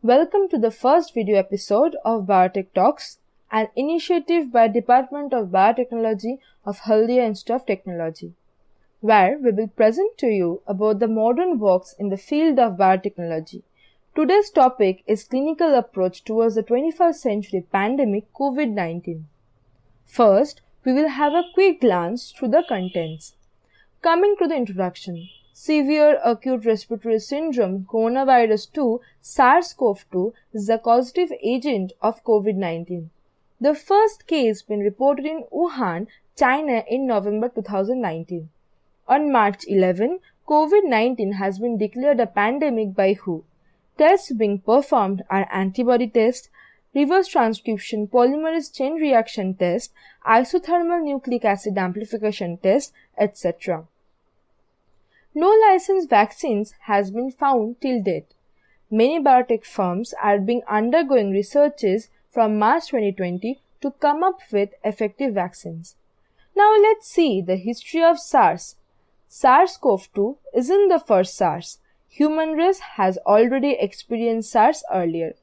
Welcome to the first video episode of Biotech Talks, an initiative by Department of Biotechnology of Haldia Institute of Technology, where we will present to you about the modern works in the field of biotechnology. Today's topic is clinical approach towards the 21st century pandemic COVID-19. First, we will have a quick glance through the contents. Coming to the introduction. Severe acute respiratory syndrome coronavirus 2 SARS-CoV-2 is the causative agent of COVID-19. The first case been reported in Wuhan, China in November 2019. On March 11, COVID-19 has been declared a pandemic by WHO. Tests being performed are antibody test, reverse transcription polymerase chain reaction test, isothermal nucleic acid amplification test, etc. No licensed vaccines has been found till date. Many biotech firms are undergoing researches from March 2020 to come up with effective vaccines. Now let's see the history of SARS. SARS-CoV-2 isn't the first SARS. Human race has already experienced SARS earlier.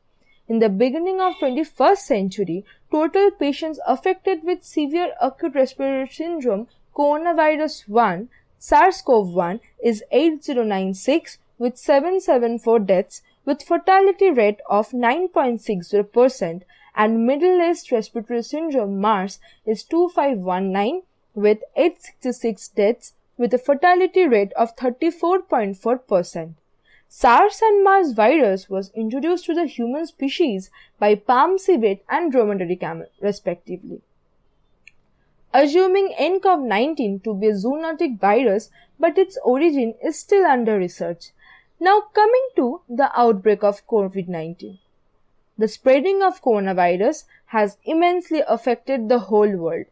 In the beginning of 21st century, total patients affected with severe acute respiratory syndrome coronavirus 1 SARS-CoV-1 is 8096 with 774 deaths with fatality rate of 9.60% and Middle-East Respiratory Syndrome MARS is 2519 with 866 deaths with a fatality rate of 34.4%. SARS and MARS virus was introduced to the human species by palm civet and dromedary camel, respectively. Assuming nCoV-19 to be a zoonotic virus, but its origin is still under research. Now coming to the outbreak of COVID-19. The spreading of coronavirus has immensely affected the whole world.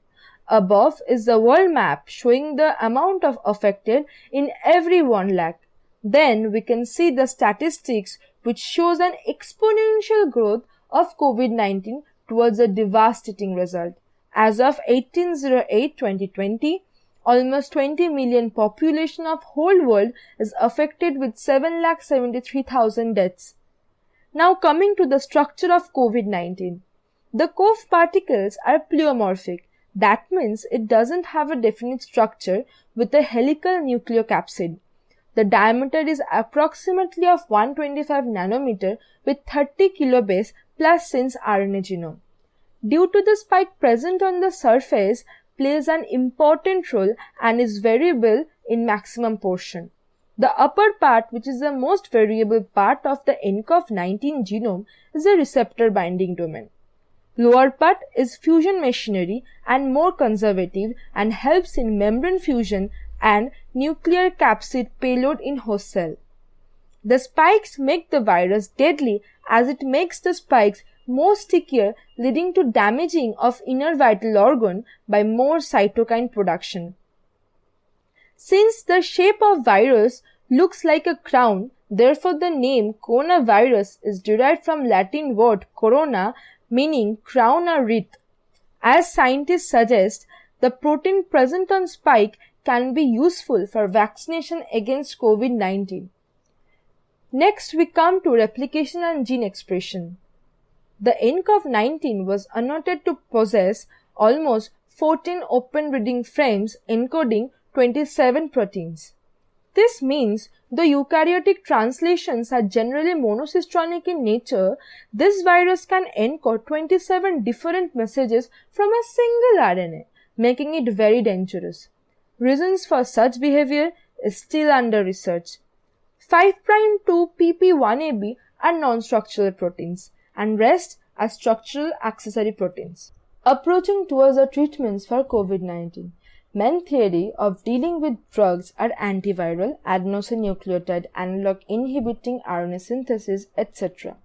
Above is the world map showing the amount of affected in every 1 lakh. Then we can see the statistics which shows an exponential growth of COVID-19 towards a devastating result. As of 1808-2020, almost 20 million population of whole world is affected with 7,73,000 deaths. Now coming to the structure of COVID-19. The CoV particles are pleomorphic. That means it doesn't have a definite structure with a helical nucleocapsid. The diameter is approximately of 125 nanometer with 30 kilobase plus sense RNA genome. Due to the spike present on the surface plays an important role and is variable in maximum portion. The upper part, which is the most variable part of the nCoV-19 genome, is a receptor binding domain. Lower part is fusion machinery and more conservative and helps in membrane fusion and nuclear capsid payload in host cell. The spikes make the virus deadly as it makes the spikes more stickier, leading to damaging of inner vital organ by more cytokine production. Since the shape of virus looks like a crown, therefore the name coronavirus is derived from Latin word corona meaning crown or wreath. As scientists suggest, the protein present on spike can be useful for vaccination against COVID-19. Next we come to replication and gene expression. The nCoV-19 was annotated to possess almost 14 open reading frames encoding 27 proteins. This means the eukaryotic translations are generally monocistronic in nature. This virus can encode 27 different messages from a single RNA, making it very dangerous. Reasons for such behavior is still under research. 5' to PP1AB are non-structural proteins and rest are structural accessory proteins. Approaching towards the treatments for COVID-19. Main theory of dealing with drugs are antiviral, adenosine-nucleotide analog inhibiting RNA synthesis, etc.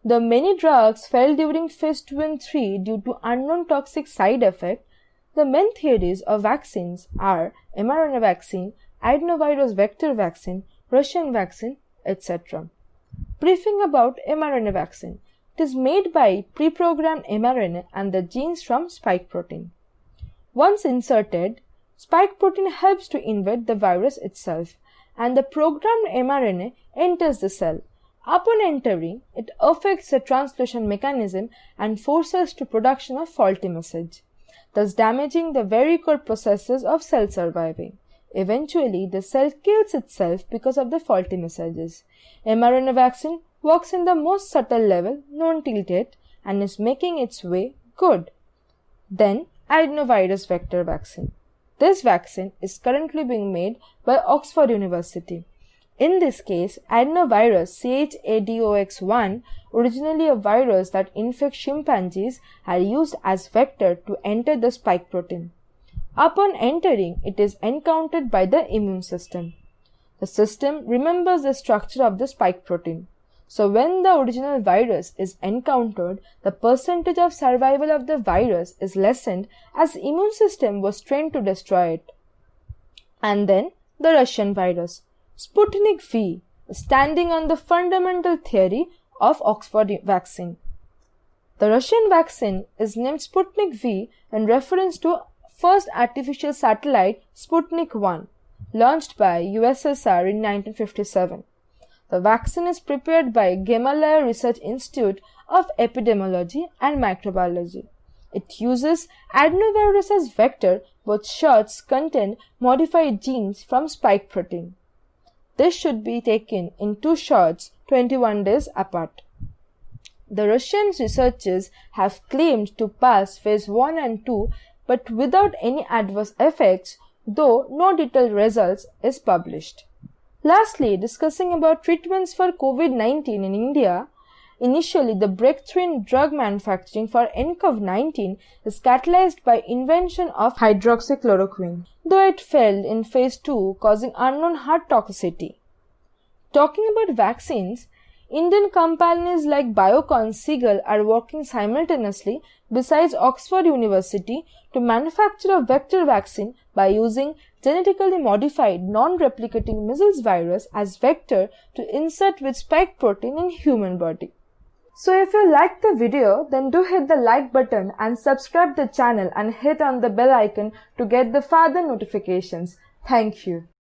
The many drugs failed during phase 2 and 3 due to unknown toxic side effects. The main theories of vaccines are mRNA vaccine, adenovirus vector vaccine, Russian vaccine, etc. Briefing about mRNA vaccine. It is made by pre-programmed mRNA and the genes from spike protein. Once inserted, spike protein helps to invade the virus itself and the programmed mRNA enters the cell. Upon entering, it affects the translation mechanism and forces to production of faulty message, thus damaging the very core processes of cell surviving. Eventually, the cell kills itself because of the faulty messages. mRNA vaccine works in the most subtle level known till date and is making its way good. Then, adenovirus vector vaccine. This vaccine is currently being made by Oxford University. In this case, adenovirus CHAdOX1, originally a virus that infects chimpanzees, are used as vector to enter the spike protein. Upon entering, it is encountered by the immune system. The system remembers the structure of the spike protein. So when the original virus is encountered, the percentage of survival of the virus is lessened as the immune system was trained to destroy it. And then the Russian virus, Sputnik V, standing on the fundamental theory of Oxford vaccine. The Russian vaccine is named Sputnik V in reference to first artificial satellite Sputnik 1, launched by USSR in 1957. The vaccine is prepared by Gamaleya Research Institute of Epidemiology and Microbiology. It uses adenovirus as vector, but shots contain modified genes from spike protein. This should be taken in 2 shots 21 days apart. The Russian researchers have claimed to pass phase 1 and 2 but without any adverse effects, though no detailed results is published. Lastly, discussing about treatments for COVID-19 in India, initially the breakthrough in drug manufacturing for nCoV-19 is catalyzed by invention of hydroxychloroquine, though it failed in phase 2 causing unknown heart toxicity. Talking about vaccines, Indian companies like Biocon Seagull are working simultaneously besides Oxford University to manufacture a vector vaccine by using genetically modified non-replicating measles virus as vector to insert with spike protein in human body. So if you liked the video, then do hit the like button and subscribe the channel and hit on the bell icon to get the further notifications. Thank you.